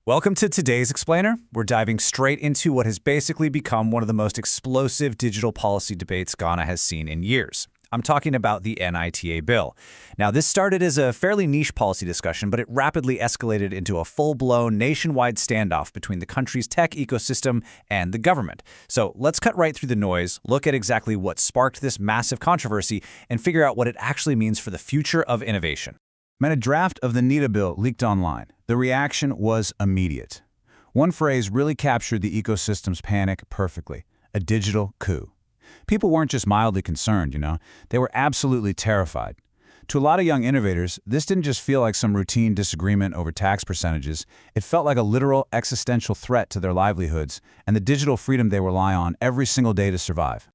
Welcome to today's Explainer. We're diving straight into what has basically become one of the most explosive digital policy debates Ghana has seen in years. I'm talking about the NITA Bill. Now, this started as a fairly niche policy discussion, but it rapidly escalated into a full-blown nationwide standoff between the country's tech ecosystem and the government. So let's cut right through the noise, look at exactly what sparked this massive controversy, and figure out what it actually means for the future of innovation. When a draft of the NITA Bill leaked online, the reaction was immediate. One phrase really captured the ecosystem's panic perfectly: a digital coup. People weren't just mildly concerned, they were absolutely terrified. To a lot of young innovators, this didn't just feel like some routine disagreement over tax percentages. It felt like a literal existential threat to their livelihoods and the digital freedom they rely on every single day to survive.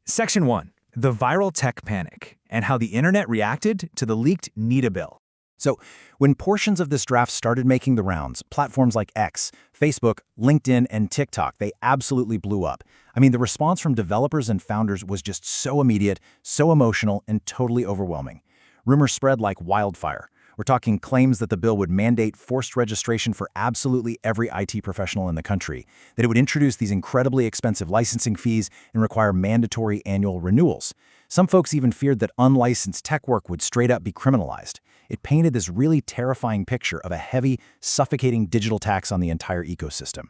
Section 1. The viral tech panic and how the internet reacted to the leaked NITA Bill. So, when portions of this draft started making the rounds, platforms like X, Facebook, LinkedIn, and TikTok, they absolutely blew up. I mean, the response from developers and founders was just so immediate, so emotional, and totally overwhelming. Rumors spread like wildfire. We're talking claims that the bill would mandate forced registration for absolutely every IT professional in the country, that it would introduce these incredibly expensive licensing fees and require mandatory annual renewals. Some folks even feared that unlicensed tech work would straight up be criminalized. It painted this really terrifying picture of a heavy, suffocating digital tax on the entire ecosystem.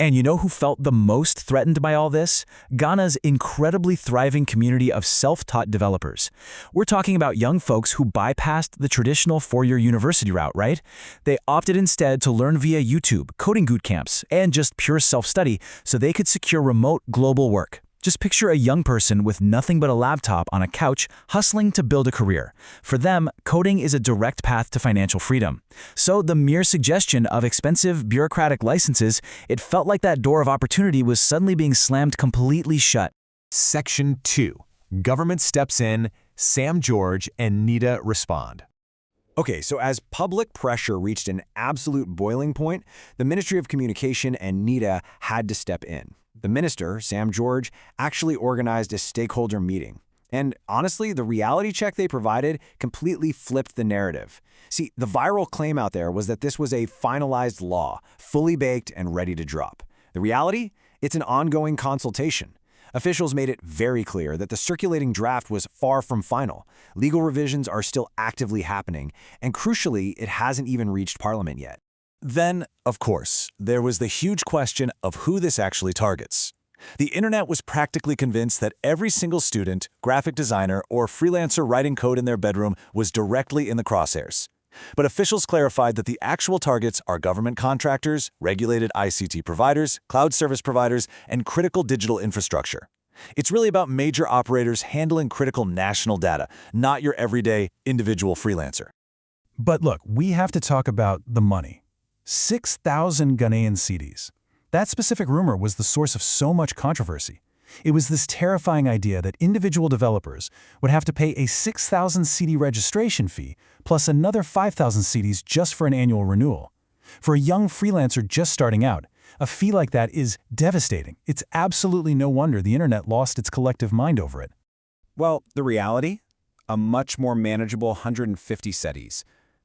And you know who felt the most threatened by all this? Ghana's incredibly thriving community of self-taught developers. We're talking about young folks who bypassed the traditional four-year university route, right? They opted instead to learn via YouTube, coding boot camps, and just pure self-study so they could secure remote global work. Just picture a young person with nothing but a laptop on a couch hustling to build a career. For them, coding is a direct path to financial freedom. So the mere suggestion of expensive bureaucratic licenses, it felt like that door of opportunity was suddenly being slammed completely shut. Section 2. Government steps in, Sam George and NITA respond. Okay, so as public pressure reached an absolute boiling point, the Ministry of Communication and NITA had to step in. The minister, Sam George, actually organized a stakeholder meeting. And honestly, the reality check they provided completely flipped the narrative. See, the viral claim out there was that this was a finalized law, fully baked and ready to drop. The reality? It's an ongoing consultation. Officials made it very clear that the circulating draft was far from final. Legal revisions are still actively happening, and crucially, it hasn't even reached Parliament yet. Then, of course, there was the huge question of who this actually targets. The internet was practically convinced that every single student, graphic designer, or freelancer writing code in their bedroom was directly in the crosshairs. But officials clarified that the actual targets are government contractors, regulated ICT providers, cloud service providers, and critical digital infrastructure. It's really about major operators handling critical national data, not your everyday individual freelancer. But look, we have to talk about the money. 6,000 Ghanaian cedis. That specific rumor was the source of so much controversy. It was this terrifying idea that individual developers would have to pay a 6,000 cedi registration fee plus another 5,000 cedis just for an annual renewal. For a young freelancer just starting out, a fee like that is devastating. It's absolutely no wonder the internet lost its collective mind over it. Well, the reality? A much more manageable 150 cedis.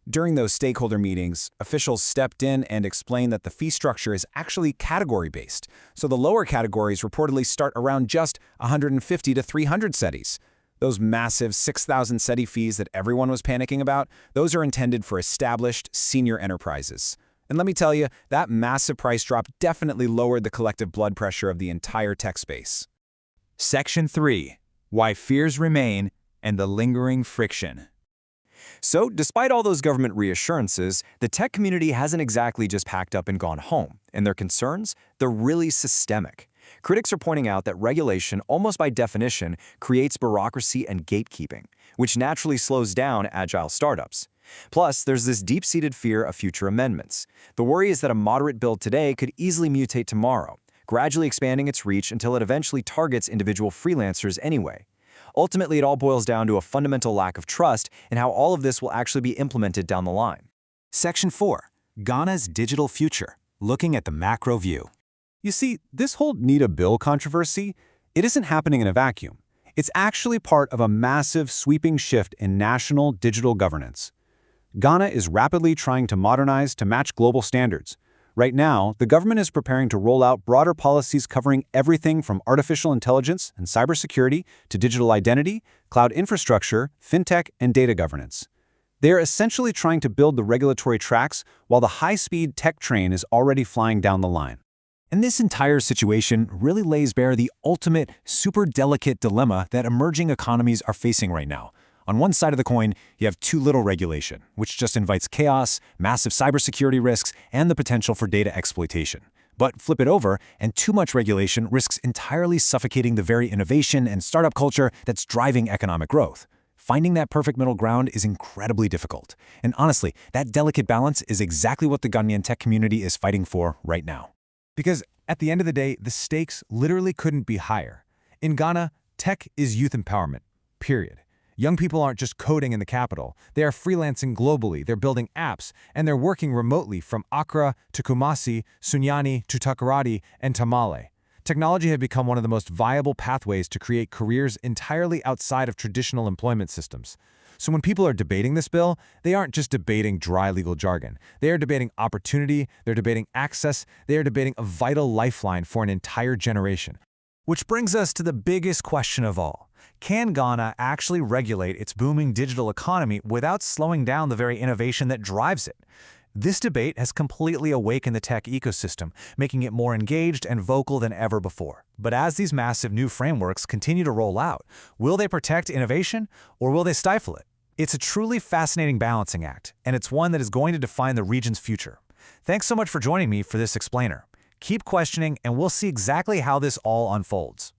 During those stakeholder meetings, officials stepped in and explained that the fee structure is actually category-based, so the lower categories reportedly start around just 150 to 300 cedis. Those massive 6,000 cedi fees that everyone was panicking about, those are intended for established senior enterprises. And let me tell you, that massive price drop definitely lowered the collective blood pressure of the entire tech space. Section 3. Why fears remain and the lingering friction. So, despite all those government reassurances, the tech community hasn't exactly just packed up and gone home, and their concerns, they're really systemic. Critics are pointing out that regulation, almost by definition, creates bureaucracy and gatekeeping, which naturally slows down agile startups. Plus, there's this deep-seated fear of future amendments. The worry is that a moderate bill today could easily mutate tomorrow, gradually expanding its reach until it eventually targets individual freelancers anyway. Ultimately, it all boils down to a fundamental lack of trust in how all of this will actually be implemented down the line. Section 4. Ghana's digital future, looking at the macro view. You see, this whole NITA Bill controversy, it isn't happening in a vacuum. It's actually part of a massive, sweeping shift in national digital governance. Ghana is rapidly trying to modernize to match global standards, Right now, the government is preparing to roll out broader policies covering everything from artificial intelligence and cybersecurity to digital identity, cloud infrastructure, fintech, and data governance. They are essentially trying to build the regulatory tracks while the high-speed tech train is already flying down the line. And this entire situation really lays bare the ultimate, super delicate dilemma that emerging economies are facing right now. On one side of the coin, you have too little regulation, which just invites chaos, massive cybersecurity risks, and the potential for data exploitation. But flip it over, and too much regulation risks entirely suffocating the very innovation and startup culture that's driving economic growth. Finding that perfect middle ground is incredibly difficult. And honestly, that delicate balance is exactly what the Ghanaian tech community is fighting for right now. Because at the end of the day, the stakes literally couldn't be higher. In Ghana, tech is youth empowerment, period. Young people aren't just coding in the capital. They are freelancing globally, they're building apps, and they're working remotely from Accra to Kumasi, Sunyani to Takoradi, and Tamale. Technology had become one of the most viable pathways to create careers entirely outside of traditional employment systems. So when people are debating this bill, they aren't just debating dry legal jargon. They are debating opportunity, they're debating access, they are debating a vital lifeline for an entire generation. Which brings us to the biggest question of all. Can Ghana actually regulate its booming digital economy without slowing down the very innovation that drives it? This debate has completely awakened the tech ecosystem, making it more engaged and vocal than ever before. But as these massive new frameworks continue to roll out, will they protect innovation or will they stifle it? It's a truly fascinating balancing act, and it's one that is going to define the region's future. Thanks so much for joining me for this explainer. Keep questioning, and we'll see exactly how this all unfolds.